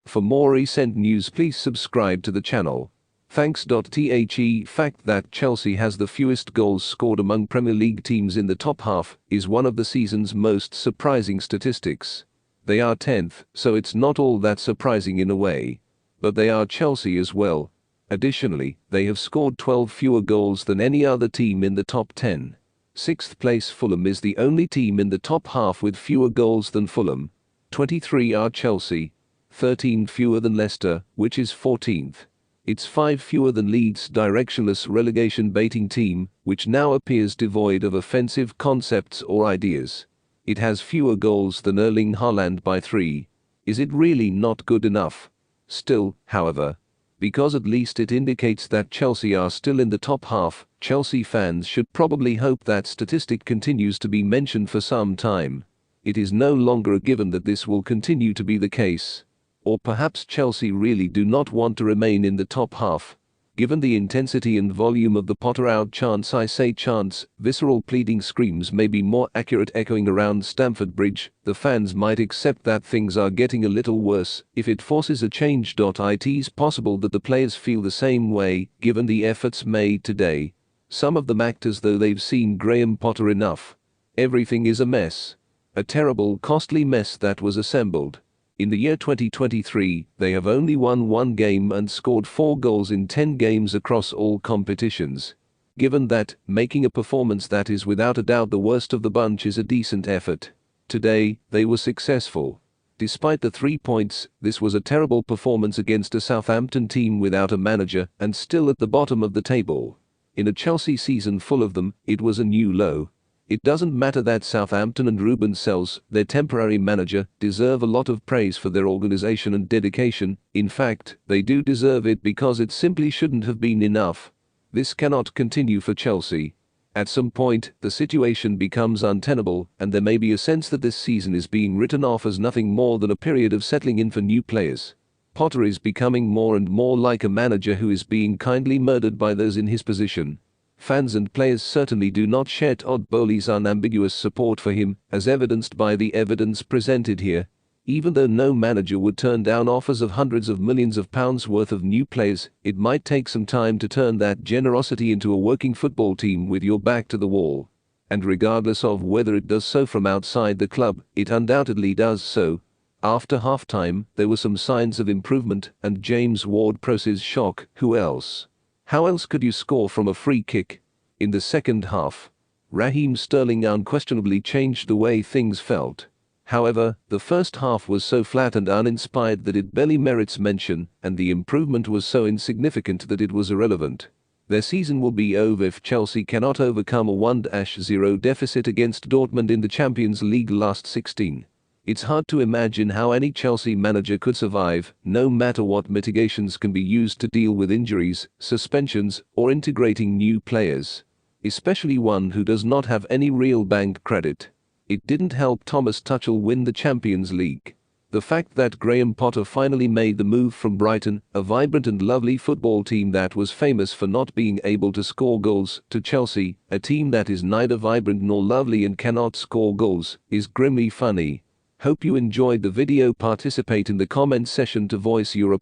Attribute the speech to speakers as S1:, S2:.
S1: For more recent news, please subscribe to the channel. Thanks. The fact that Chelsea has the fewest goals scored among Premier League teams in the top half is one of the season's most surprising statistics. They are 10th, so it's not all that surprising in a way. But they are Chelsea as well. Additionally, they have scored 12 fewer goals than any other team in the top 10. 6th place Fulham is the only team in the top half with fewer goals than Fulham. 23 are Chelsea. 13 fewer than Leicester, which is 14th. It's 5 fewer than Leeds' directionless relegation-baiting team, which now appears devoid of offensive concepts or ideas. It has fewer goals than Erling Haaland by 3. Is it really not good enough? Still, however, because at least it indicates that Chelsea are still in the top half, Chelsea fans should probably hope that statistic continues to be mentioned for some time. It is no longer a given that this will continue to be the case. Or perhaps Chelsea really do not want to remain in the top half. Given the intensity and volume of the Potter out chants, I say chants, visceral pleading screams may be more accurate, echoing around Stamford Bridge, the fans might accept that things are getting a little worse if it forces a change. It's possible that the players feel the same way, given the efforts made today. Some of them act as though they've seen Graham Potter enough. Everything is a mess. A terrible, costly mess that was assembled. In the year 2023, they have only won 1 game and scored 4 goals in 10 games across all competitions. Given that, making a performance that is without a doubt the worst of the bunch is a decent effort. Today, they were successful. Despite the 3 points, this was a terrible performance against a Southampton team without a manager and still at the bottom of the table. In a Chelsea season full of them, it was a new low. It doesn't matter that Southampton and Ruben Sells, their temporary manager, deserve a lot of praise for their organization and dedication. In fact, they do deserve it because it simply shouldn't have been enough. This cannot continue for Chelsea. At some point, the situation becomes untenable, and there may be a sense that this season is being written off as nothing more than a period of settling in for new players. Potter is becoming more and more like a manager who is being kindly murdered by those in his position. Fans and players certainly do not share Todd Boehly's unambiguous support for him, as evidenced by the evidence presented here. Even though no manager would turn down offers of hundreds of millions of pounds worth of new players, it might take some time to turn that generosity into a working football team with your back to the wall. And regardless of whether it does so from outside the club, it undoubtedly does so. After halftime, there were some signs of improvement, and James Ward-Prowse's shock. Who else? How else could you score from a free kick? In the second half, Raheem Sterling unquestionably changed the way things felt. However, the first half was so flat and uninspired that it barely merits mention, and the improvement was so insignificant that it was irrelevant. Their season will be over if Chelsea cannot overcome a 1-0 deficit against Dortmund in the Champions League last 16. It's hard to imagine how any Chelsea manager could survive, no matter what mitigations can be used to deal with injuries, suspensions, or integrating new players. Especially one who does not have any real bank credit. It didn't help Thomas Tuchel win the Champions League. The fact that Graham Potter finally made the move from Brighton, a vibrant and lovely football team that was famous for not being able to score goals, to Chelsea, a team that is neither vibrant nor lovely and cannot score goals, is grimly funny. Hope you enjoyed the video. Participate in the comment section to voice your opinion.